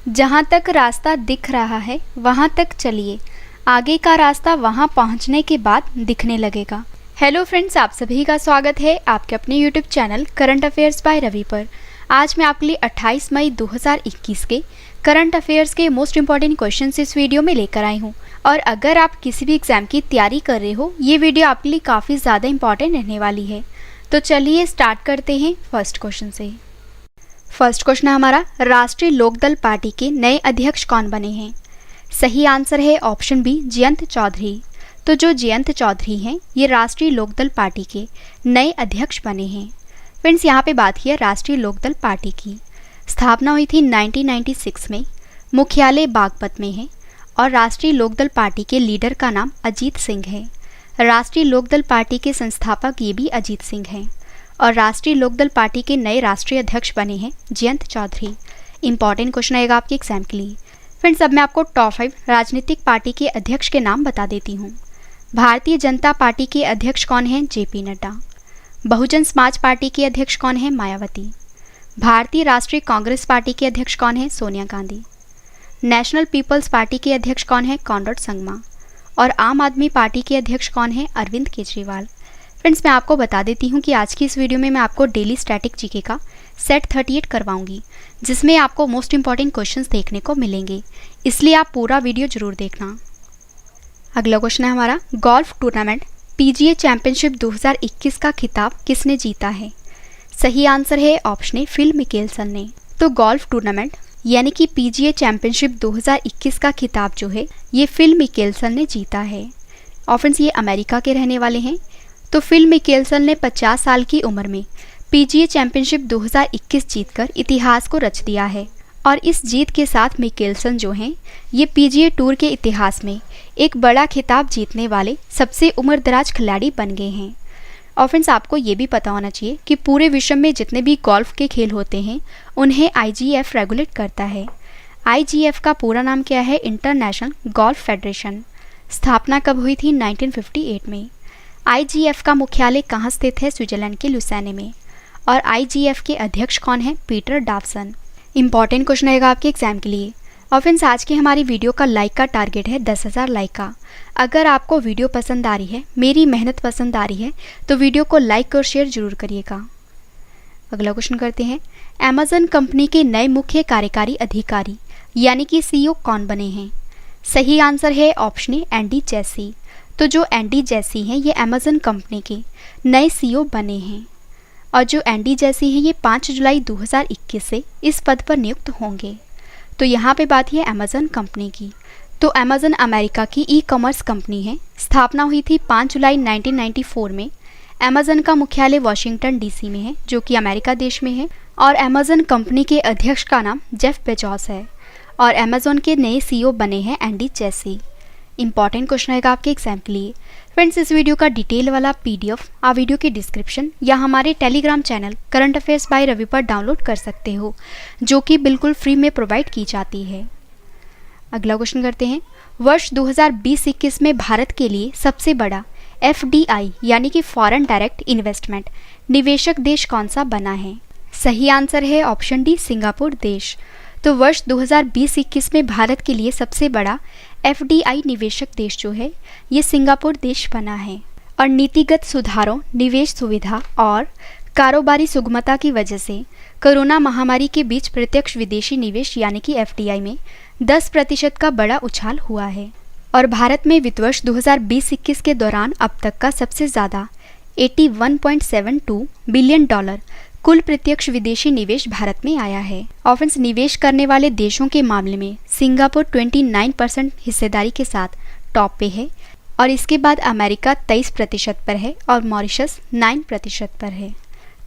जहाँ तक रास्ता दिख रहा है वहाँ तक चलिए, आगे का रास्ता वहाँ पहुँचने के बाद दिखने लगेगा। हेलो फ्रेंड्स, आप सभी का स्वागत है आपके अपने YouTube channel current affairs by Ravi पर। आज मैं आपके लिए 28 मई 2021 के करंट अफेयर्स के मोस्ट इंपॉर्टेंट क्वेश्चंस इस वीडियो में लेकर आई हूँ। और अगर आप किसी भी एग्जाम की तैयारी कर रहे हो, ये वीडियो आपके लिए काफ़ी ज़्यादा इंपॉर्टेंट रहने वाली है। तो चलिए स्टार्ट करते हैं फर्स्ट क्वेश्चन से। फर्स्ट क्वेश्चन है हमारा, राष्ट्रीय लोकदल पार्टी के नए अध्यक्ष कौन बने हैं? सही आंसर है ऑप्शन बी, जयंत चौधरी। तो जो जयंत चौधरी हैं, ये राष्ट्रीय लोकदल पार्टी के नए अध्यक्ष बने हैं। फ्रेंड्स, यहाँ पे बात की है राष्ट्रीय लोकदल पार्टी की। स्थापना हुई थी 1996 में, मुख्यालय बागपत में है और राष्ट्रीय लोकदल पार्टी के लीडर का नाम अजीत सिंह है। राष्ट्रीय लोकदल पार्टी के संस्थापक ये भी अजीत सिंह हैं और राष्ट्रीय लोकदल पार्टी के नए राष्ट्रीय अध्यक्ष बने हैं जयंत चौधरी। इंपॉर्टेंट क्वेश्चन आएगा आपके एग्जाम के लिए। फ्रेंड्स, अब मैं आपको टॉप 5 राजनीतिक पार्टी के अध्यक्ष के नाम बता देती हूँ। भारतीय जनता पार्टी के अध्यक्ष कौन हैं? जेपी नड्डा। बहुजन समाज पार्टी के अध्यक्ष कौन हैं? मायावती। भारतीय राष्ट्रीय कांग्रेस पार्टी के अध्यक्ष कौन हैं? Sonia Gandhi. National People's Party के अध्यक्ष कौन हैं? कॉनरेड संगमा। और आम आदमी पार्टी के अध्यक्ष कौन हैं? अरविंद केजरीवाल। फ्रेंड्स, मैं आपको बता देती हूँ कि आज की इस वीडियो में मैं आपको डेली स्टैटिक जीके का सेट 38 करवाऊंगी, जिसमें आपको मोस्ट इंपॉर्टेंट क्वेश्चंस देखने को मिलेंगे, इसलिए आप पूरा वीडियो जरूर देखना। अगला क्वेश्चन है हमारा, गोल्फ टूर्नामेंट पीजीए चैंपियनशिप 2021 का खिताब किसने जीता है? सही आंसर है ऑप्शन ए, फिल मिकेल्सन ने। तो गोल्फ टूर्नामेंट यानी कि पीजीए चैंपियनशिप 2021 का खिताब जो है, ये फिल मिकेल्सन ने जीता है। और फ्रेंड्स, ये अमेरिका के रहने वाले हैं। तो फिल मिकेल्सन ने 50 साल की उम्र में पीजीए चैंपियनशिप 2021 जीतकर इतिहास को रच दिया है। और इस जीत के साथ मिकेल्सन जो हैं, ये पीजीए टूर के इतिहास में एक बड़ा खिताब जीतने वाले सबसे उम्रदराज खिलाड़ी बन गए हैं। और फ्रेंड्स, आपको ये भी पता होना चाहिए कि पूरे विश्व में जितने भी गोल्फ के खेल होते हैं, उन्हें आईजीएफ रेगुलेट करता है। आईजीएफ का पूरा नाम क्या है? International golf federation. स्थापना कब हुई थी? 1958 में। आईजीएफ का मुख्यालय कहाँ स्थित है? स्विट्जरलैंड के लुसाने में। और आईजीएफ के अध्यक्ष कौन है? Peter Dawson. इंपॉर्टेंट क्वेश्चन रहेगा आपके एग्जाम के लिए। और फ्रेंड्स, आज की हमारी वीडियो का लाइक का टारगेट है 10,000 लाइक का। अगर आपको वीडियो पसंद आ रही है, मेरी मेहनत पसंद आ रही है, तो वीडियो को लाइक और शेयर जरूर करिएगा। अगला क्वेश्चन करते हैं, अमेज़न कंपनी के नए मुख्य कार्यकारी अधिकारी यानी कि सीईओ कौन बने हैं? सही आंसर है ऑप्शन ए, एंडी जेसी। तो जो एंडी जेसी हैं, ये अमेज़न कंपनी के नए सीईओ बने हैं। और जो एंडी जेसी हैं, ये 5 जुलाई 2021 से इस पद पर नियुक्त होंगे। तो यहाँ पे बात है अमेज़न कंपनी की। तो अमेज़न अमेरिका की ई कॉमर्स कंपनी है। स्थापना हुई थी 5 जुलाई 1994 में। अमेज़न का मुख्यालय वाशिंगटन डीसी में है, जो कि अमेरिका देश में है। और अमेज़न कंपनी के अध्यक्ष का नाम जेफ बेजोस है। और अमेज़न के नए सीईओ बने हैं एंडी जेसी। इंपॉर्टेंट क्वेश्चन रहेगा आपके एग्जाम के लिए। फ्रेंड्स, इस वीडियो का डिटेल वाला पीडीएफ आप वीडियो के डिस्क्रिप्शन या हमारे Telegram channel current affairs by Ravi पर डाउनलोड कर सकते हो, जो कि बिल्कुल फ्री में प्रोवाइड की जाती है। अगला क्वेश्चन करते हैं, वर्ष 2020-21 में भारत के लिए सबसे बड़ा एफडीआई यानी कि फॉरेन डायरेक्ट इन्वेस्टमेंट निवेशक देश कौन सा बना है? सही आंसर है ऑप्शन डी, सिंगापुर देश। तो वर्ष 2020-21 में भारत के लिए सबसे बड़ा एफडीआई निवेशक देश जो है, ये सिंगापुर देश बना है। और नीतिगत सुधारों, निवेश सुविधा और कारोबारी सुगमता की वजह से कोरोना महामारी के बीच प्रत्यक्ष विदेशी निवेश यानी कि एफडीआई में 10% का बड़ा उछाल हुआ है। और भारत में वित्त वर्ष 2020-21 के दौरान अब तक का सबसे ज़्यादा 81.72 बिलियन डॉलर कुल प्रत्यक्ष विदेशी निवेश भारत में आया है। और फ्रेंड्स, निवेश करने वाले देशों के मामले में सिंगापुर 29% हिस्सेदारी के साथ टॉप पे है। और इसके बाद अमेरिका 23% पर है और मॉरिशस 9% पर है।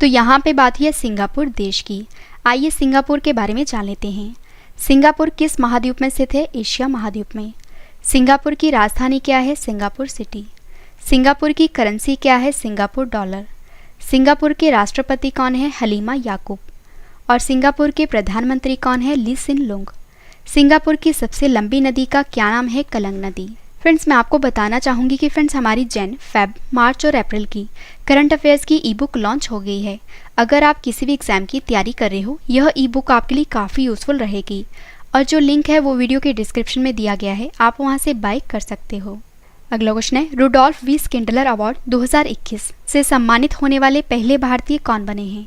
तो यहाँ पे बात है सिंगापुर देश की। आइए सिंगापुर के बारे में जान लेते हैं। सिंगापुर किस महाद्वीप में स्थित है? एशिया महाद्वीप में। सिंगापुर की राजधानी क्या है? Singapore city. सिंगापुर की करेंसी क्या है? Singapore dollar. सिंगापुर के राष्ट्रपति कौन है? हलीमा याकूब। और सिंगापुर के प्रधानमंत्री कौन है? ली सिन लुंग। सिंगापुर की सबसे लंबी नदी का क्या नाम है? कलंग नदी। फ्रेंड्स, मैं आपको बताना चाहूँगी कि फ्रेंड्स हमारी जैन, फेब, मार्च और अप्रैल की करंट अफेयर्स की ई बुक लॉन्च हो गई है। अगर आप किसी भी एग्ज़ाम की तैयारी कर रहे हो, यह ई बुक आपके लिए काफ़ी यूज़फुल रहेगी और जो लिंक है वो वीडियो के डिस्क्रिप्शन में दिया गया है, आप वहाँ से बाय कर सकते हो। अगला क्वेश्चन है, रुडोल्फ वी स्किंडलर अवार्ड 2021 से सम्मानित होने वाले पहले भारतीय कौन बने हैं?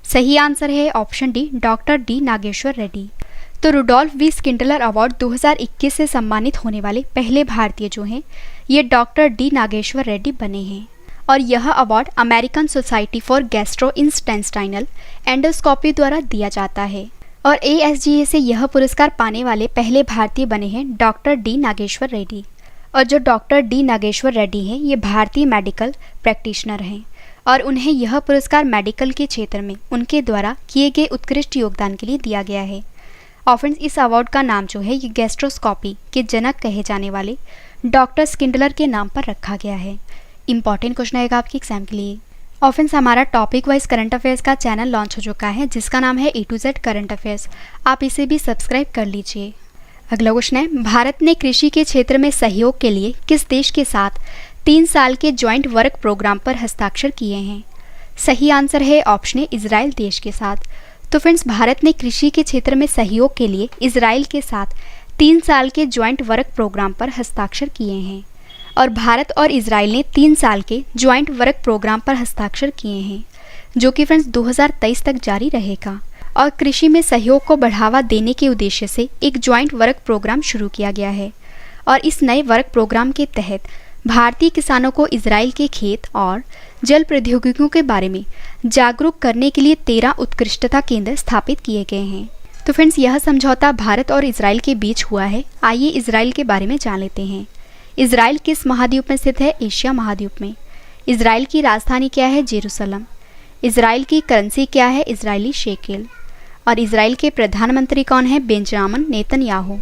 सही आंसर है option D, doctor D Nageshwar Reddy. तो रुडोल्फ वी स्किंडलर अवार्ड 2021 से सम्मानित होने वाले पहले भारतीय जो हैं ये डॉक्टर डी नागेश्वर रेड्डी बने हैं। और यह award American society for gastrointestinal endoscopy द्वारा दिया जाता है। और ASGA से यह पुरस्कार पाने वाले पहले भारतीय बने हैं डॉक्टर डी नागेश्वर रेड्डी। और जो डॉक्टर डी नागेश्वर रेड्डी हैं ये भारतीय मेडिकल प्रैक्टिशनर हैं और उन्हें यह पुरस्कार मेडिकल के क्षेत्र में उनके द्वारा किए गए उत्कृष्ट योगदान के लिए दिया गया है। और फ्रेंड्स, इस अवार्ड का नाम जो है ये गैस्ट्रोस्कोपी के जनक कहे जाने वाले डॉक्टर स्किंडलर के नाम पर रखा गया है। इंपॉर्टेंट क्वेश्चन आएगा आपके एग्जाम के लिए। और फ्रेंड्स, हमारा टॉपिक वाइज करंट अफेयर्स का चैनल लॉन्च हो चुका है जिसका नाम है A to Z current affairs. आप इसे भी सब्सक्राइब कर लीजिए। अगला क्वेश्चन है, भारत ने कृषि के क्षेत्र में सहयोग के लिए किस देश के साथ 3 साल के ज्वाइंट वर्क प्रोग्राम पर हस्ताक्षर किए हैं? सही आंसर है ऑप्शन ए, इजराइल देश के साथ। तो फ्रेंड्स, भारत ने कृषि के क्षेत्र में सहयोग के लिए इजराइल के साथ 3 साल के ज्वाइंट वर्क प्रोग्राम पर हस्ताक्षर किए हैं। और भारत और इजराइल ने 3 साल के ज्वाइंट वर्क प्रोग्राम पर हस्ताक्षर किए हैं जो कि फ्रेंड्स 2023 तक जारी रहेगा। और कृषि में सहयोग को बढ़ावा देने के उद्देश्य से एक ज्वाइंट वर्क प्रोग्राम शुरू किया गया है। और इस नए वर्क प्रोग्राम के तहत भारतीय किसानों को इजराइल के खेत और जल प्रौद्योगिकियों के बारे में जागरूक करने के लिए 13 उत्कृष्टता केंद्र स्थापित किए गए हैं। तो फ्रेंड्स, यह समझौता भारत और इजराइल के बीच हुआ है। आइए इजराइल के बारे में जान लेते हैं। इजराइल किस महाद्वीप में स्थित है? एशिया महाद्वीप में। इजराइल की राजधानी क्या है? जेरूसलम। इजराइल की करेंसी क्या है? Israeli shekel. और इजराइल के प्रधानमंत्री कौन है? Benjamin Netanyahu.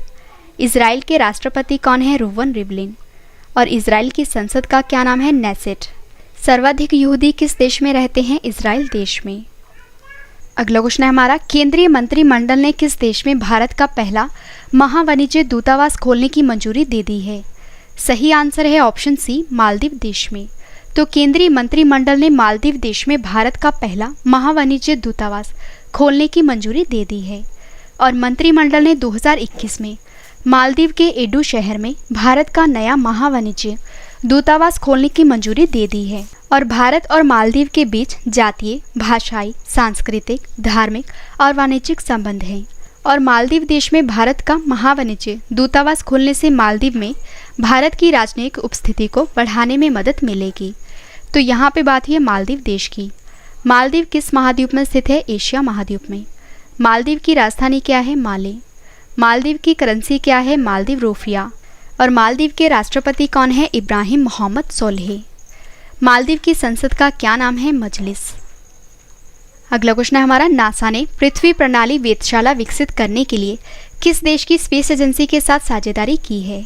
इजराइल के राष्ट्रपति कौन है? रूवन रिवलिन। और इजराइल की संसद का क्या नाम है? नेसेट। सर्वाधिक यहूदी किस देश में रहते हैं? इजराइल देश में। अगला क्वेश्चन है हमारा, केंद्रीय मंत्रिमंडल ने किस देश में भारत का पहला महावाणिज्य दूतावास खोलने की मंजूरी दे दी है? सही आंसर है ऑप्शन सी, मालदीव देश में। तो केंद्रीय मंत्रिमंडल ने मालदीव देश में भारत का पहला महावाणिज्य दूतावास खोलने की मंजूरी दे दी है। और मंत्रिमंडल ने 2021 में मालदीव के एडू शहर में भारत का नया महावाणिज्य दूतावास खोलने की मंजूरी दे दी है। और भारत और मालदीव के बीच जातीय, भाषाई, सांस्कृतिक, धार्मिक और वाणिज्यिक संबंध हैं। और मालदीव देश में भारत का महावाणिज्य दूतावास खोलने से मालदीव में भारत की राजनयिक उपस्थिति को बढ़ाने में मदद मिलेगी। तो यहाँ पे बात है मालदीव देश की। मालदीव किस महाद्वीप में स्थित है? एशिया महाद्वीप में। मालदीव की राजधानी क्या है? माले। मालदीव की करेंसी क्या है? मालदीव रुपया। और मालदीव के राष्ट्रपति कौन है? इब्राहिम मोहम्मद सोलेह। मालदीव की संसद का क्या नाम है? मजलिस। अगला क्वेश्चन है हमारा, नासा ने पृथ्वी प्रणाली वेधशाला विकसित करने के लिए किस देश की स्पेस एजेंसी के साथ साझेदारी की है?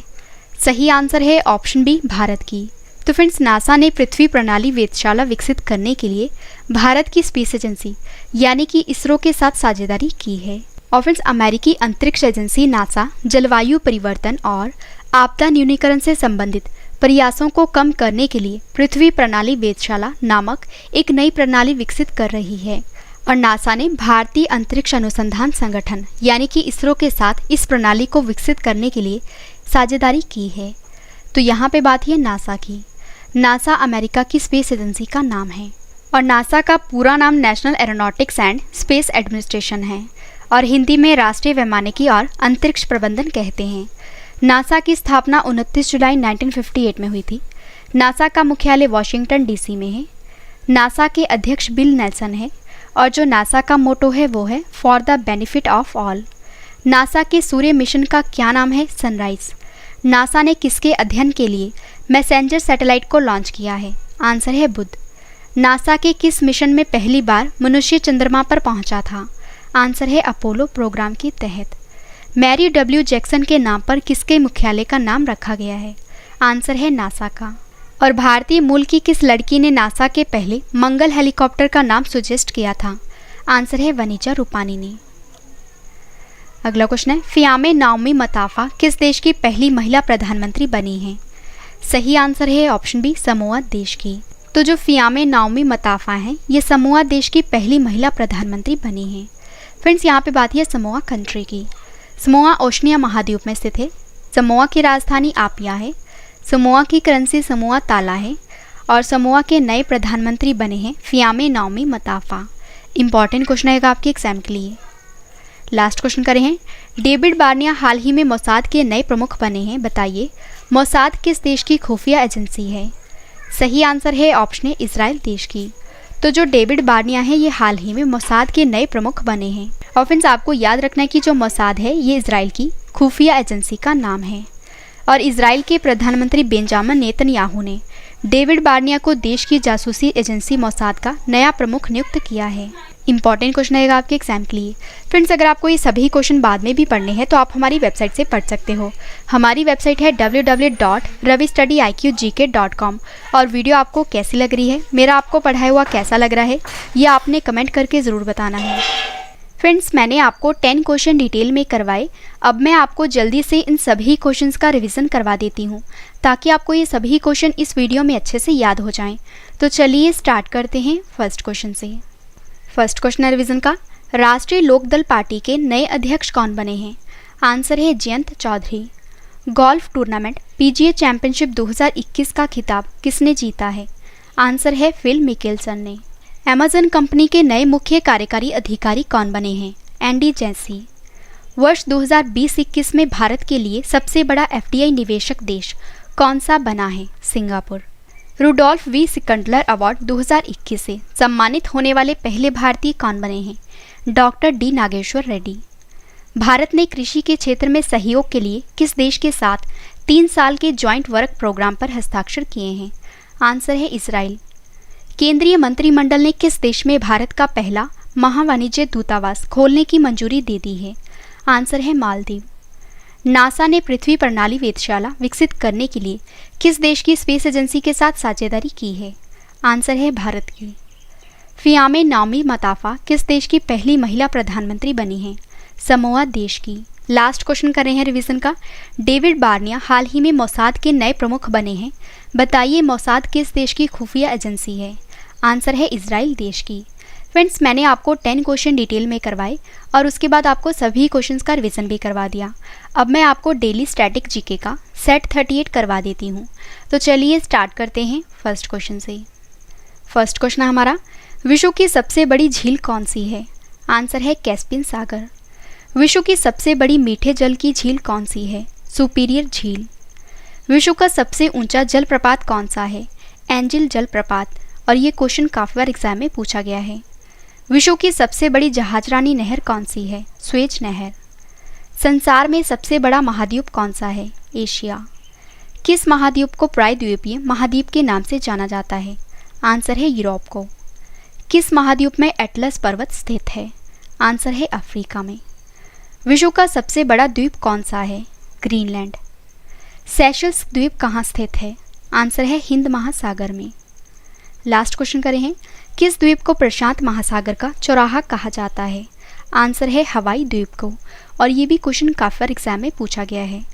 सही आंसर है ऑप्शन बी, भारत की। तो फ्रेंड्स, नासा ने पृथ्वी प्रणाली वेधशाला विकसित करने के लिए भारत की स्पेस एजेंसी यानी कि इसरो के साथ साझेदारी की है। और फ्रेंड्स, अमेरिकी अंतरिक्ष एजेंसी नासा जलवायु परिवर्तन और आपदा न्यूनीकरण से संबंधित प्रयासों को कम करने के लिए पृथ्वी प्रणाली वेधशाला नामक एक नई प्रणाली विकसित कर रही है। और नासा ने भारतीय अंतरिक्ष अनुसंधान संगठन यानी कि इसरो के साथ इस प्रणाली को विकसित करने के लिए साझेदारी की है। तो यहाँ पे बात है नासा की। नासा अमेरिका की स्पेस एजेंसी का नाम है। और नासा का पूरा नाम national aeronautics and space administration है और हिंदी में राष्ट्रीय वैमानिकी और अंतरिक्ष प्रबंधन कहते हैं। नासा की स्थापना 29 जुलाई 1958 में हुई थी। नासा का मुख्यालय वाशिंगटन DC में है। नासा के अध्यक्ष बिल नेल्सन है और जो नासा का मोटो है वो है for the benefit of all. NASA के सूर्य मिशन का क्या नाम है? सनराइज। नासा ने किसके अध्ययन के लिए मैसेंजर सैटेलाइट को लॉन्च किया है? आंसर है बुध। नासा के किस मिशन में पहली बार मनुष्य चंद्रमा पर पहुंचा था? आंसर है अपोलो प्रोग्राम के तहत। Mary W. जैक्सन के नाम पर किसके मुख्यालय का नाम रखा गया है? आंसर है नासा का। और भारतीय मूल की किस लड़की ने नासा के पहले मंगल हेलीकॉप्टर का नाम सजेस्ट किया था? आंसर है वनीजा रूपानी ने। अगला क्वेश्चन है, फियामे नाओमी मताफा किस देश की पहली महिला प्रधानमंत्री बनी है? सही आंसर है ऑप्शन बी, समोआ देश की। तो जो फियामे नाओमी मताफा हैं ये समोआ देश की पहली महिला प्रधानमंत्री बनी हैं। फ्रेंड्स, यहाँ पे बात है समोआ कंट्री की। समोआ ओशनिया महाद्वीप में स्थित है। समोआ की राजधानी आपिया है। समोआ की करेंसी समोआ ताला है और समोआ के नए प्रधानमंत्री बने हैं फियामे नाओमी मताफा। इंपॉर्टेंट क्वेश्चन आएगा आपके एग्जाम के लिए। लास्ट क्वेश्चन करें हैं, डेविड बार्निया हाल ही में मोसाद के नए प्रमुख बने हैं, बताइए मोसाद किस देश की खुफिया एजेंसी है। सही आंसर है ऑप्शन ए इजराइल देश की। तो जो डेविड बार्निया है ये हाल ही में मोसाद के नए प्रमुख बने हैं। और फ्रेंड्स आपको याद रखना है कि जो मोसाद है ये इजराइल की खुफिया एजेंसी का नाम है। और इजराइल के प्रधानमंत्री बेंजामिन नेतन्याहू ने डेविड बार्निया को देश की जासूसी एजेंसी मोसाद का नया प्रमुख नियुक्त किया है। इंपॉर्टेंट क्वेश्चन आएगा आपके एग्जाम के लिए। फ्रेंड्स अगर आपको ये सभी क्वेश्चन बाद में भी पढ़ने हैं तो आप हमारी वेबसाइट से पढ़ सकते हो। हमारी वेबसाइट है www.ravistudyIQgk.com। और वीडियो आपको कैसी लग रही है, मेरा आपको पढ़ाया हुआ कैसा लग रहा है, ये आपने कमेंट करके ज़रूर बताना है। फ्रेंड्स मैंने आपको 10 क्वेश्चन डिटेल में करवाए। अब मैं आपको जल्दी से इन सभी क्वेश्चंस का रिवीजन करवा देती हूँ ताकि आपको ये सभी क्वेश्चन इस वीडियो में अच्छे से याद हो जाएं। तो चलिए स्टार्ट करते हैं फर्स्ट क्वेश्चन से। फर्स्ट क्वेश्चन है रिवीजन का, राष्ट्रीय लोकदल पार्टी के नए अध्यक्ष कौन बने हैं। आंसर है Jayant Chaudhary. Golf tournament PGA championship 2021 का खिताब किसने जीता है। आंसर है फिल मिकेलसन ने। अमेजन कंपनी के नए मुख्य कार्यकारी अधिकारी कौन बने हैं। Andy Jassy. वर्ष 2020-21 में भारत के लिए सबसे बड़ा एफडीआई निवेशक देश कौन सा बना है। सिंगापुर। रुडोल्फ वी सिकंडलर अवार्ड 2021 से सम्मानित होने वाले पहले भारतीय कौन बने हैं। Doctor D Nageshwar Reddy. भारत ने कृषि के क्षेत्र में सहयोग के लिए किस देश के साथ 3 साल के ज्वाइंट वर्क प्रोग्राम पर हस्ताक्षर किए हैं। आंसर है इजराइल। केंद्रीय मंत्रिमंडल ने किस देश में भारत का पहला महावाणिज्य दूतावास खोलने की मंजूरी दे दी है। आंसर है मालदीव। नासा ने पृथ्वी प्रणाली वेधशाला विकसित करने के लिए किस देश की स्पेस एजेंसी के साथ साझेदारी की है। आंसर है भारत की। फियामे नाओमी मताफा किस देश की पहली महिला प्रधानमंत्री बनी हैं। समोआ देश की। लास्ट क्वेश्चन कर रहे हैं रिवीजन का, डेविड बार्निया हाल ही में मोसाद के नए प्रमुख बने हैं, बताइए मोसाद किस देश की खुफिया एजेंसी है। आंसर है इजराइल देश की। फ्रेंड्स मैंने आपको 10 क्वेश्चन डिटेल में करवाए और उसके बाद आपको सभी क्वेश्चंस का रिवीजन भी करवा दिया। अब मैं आपको डेली स्टैटिक जीके का सेट 38 करवा देती हूँ। तो चलिए स्टार्ट करते हैं फर्स्ट क्वेश्चन से। फर्स्ट क्वेश्चन है हमारा, विश्व की सबसे बड़ी झील कौन सी है। आंसर है कैस्पियन सागर। विश्व की सबसे बड़ी मीठे जल की झील कौन सी है। सुपीरियर झील। विश्व का सबसे ऊंचा जलप्रपात कौन सा है। एंजिल जलप्रपात। और ये क्वेश्चन काफी बार एग्जाम में पूछा गया है। विश्व की सबसे बड़ी जहाजरानी नहर कौन सी है। स्वेज नहर। संसार में सबसे बड़ा महाद्वीप कौन सा है। एशिया। किस महाद्वीप को प्रायद्वीपीय महाद्वीप के नाम से जाना जाता है। आंसर है यूरोप को। किस महाद्वीप में एटलस पर्वत स्थित है। आंसर है अफ्रीका में। विश्व का सबसे बड़ा द्वीप कौन सा है। ग्रीनलैंड। सेशल्स द्वीप कहाँ स्थित है। आंसर है हिंद महासागर में। लास्ट क्वेश्चन करें हैं, किस द्वीप को प्रशांत महासागर का चौराहा कहा जाता है। आंसर है हवाई द्वीप को। और ये भी क्वेश्चन काफी बार एग्जाम में पूछा गया है।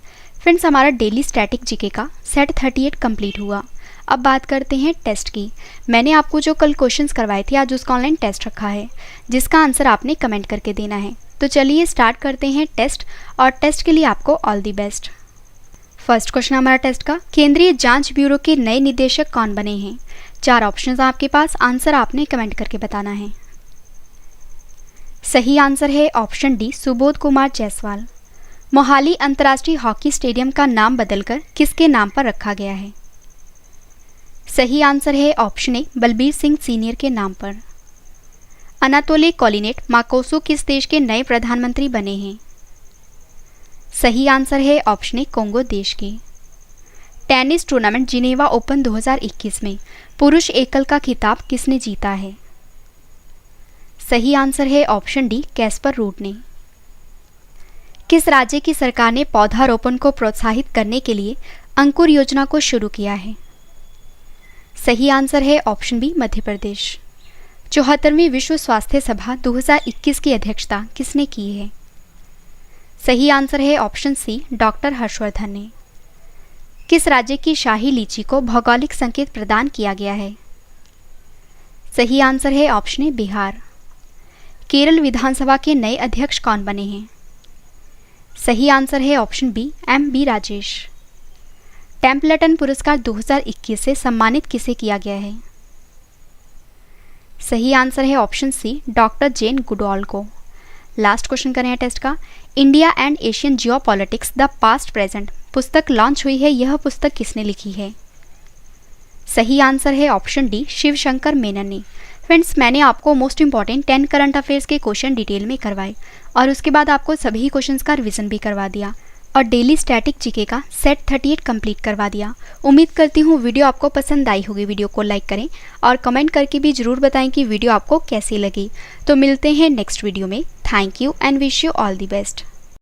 फ्रेंड्स हमारा डेली स्टैटिक जीके का सेट 38 कंप्लीट हुआ। अब बात करते हैं टेस्ट की। मैंने आपको जो कल क्वेश्चंस करवाए थे आज उसका ऑनलाइन टेस्ट रखा है जिसका आंसर आपने कमेंट करके देना है। तो चलिए स्टार्ट करते हैं टेस्ट और टेस्ट के लिए आपको all the best. First question हमारा टेस्ट का, केंद्रीय जांच ब्यूरो के नए निदेशक कौन बने हैं। 4 ऑप्शंस आपके पास, आंसर आपने कमेंट करके बताना है। सही आंसर है ऑप्शन डी सुबोध कुमार जायसवाल। मोहाली अंतर्राष्ट्रीय हॉकी स्टेडियम का नाम बदलकर किसके नाम पर रखा गया है। सही आंसर है option A Balbir Singh senior के नाम पर। अनातोली कोलिनेट माकोसो किस देश के नए प्रधानमंत्री बने हैं। सही आंसर है ऑप्शन ए कोंगो देश के। टेनिस टूर्नामेंट जिनेवा ओपन 2021 में पुरुष एकल का खिताब किसने जीता है। सही आंसर है ऑप्शन डी कैस्पर रूड ने। किस राज्य की सरकार ने पौधारोपण को प्रोत्साहित करने के लिए अंकुर योजना को शुरू किया है। सही आंसर है ऑप्शन बी मध्य प्रदेश। 74वीं विश्व स्वास्थ्य सभा 2021 की अध्यक्षता किसने की है। सही आंसर है ऑप्शन सी डॉक्टर हर्षवर्धन ने। किस राज्य की शाही लीची को भौगोलिक संकेत प्रदान किया गया है। सही आंसर है ऑप्शन ए बिहार। केरल विधानसभा के नए अध्यक्ष कौन बने हैं। सही आंसर है option B, M.B. Rajesh. Templeton पुरस्कार 2021 से सम्मानित किसे किया गया है? सही आंसर है option C, doctor Jane Goodall को। लास्ट क्वेश्चन करें टेस्ट का। India and Asian geopolitics the past present पुस्तक लॉन्च हुई है, यह पुस्तक किसने लिखी है? सही आंसर है ऑप्शन डी, शिवशंकर मेनन ने। फ्रेंड्स, मैंने आपको मोस्ट इंपॉर्टेंट 10 करंट अफेयर्स के क्वेश्चन डिटेल में करवाए और उसके बाद आपको सभी क्वेश्चंस का रिवीजन भी करवा दिया और डेली स्टैटिक जीके का सेट 38 कंप्लीट करवा दिया। उम्मीद करती हूँ वीडियो आपको पसंद आई होगी। वीडियो को लाइक करें और कमेंट करके भी ज़रूर बताएं कि वीडियो आपको कैसी लगी। तो मिलते हैं नेक्स्ट वीडियो में। Thank you and wish you all the best.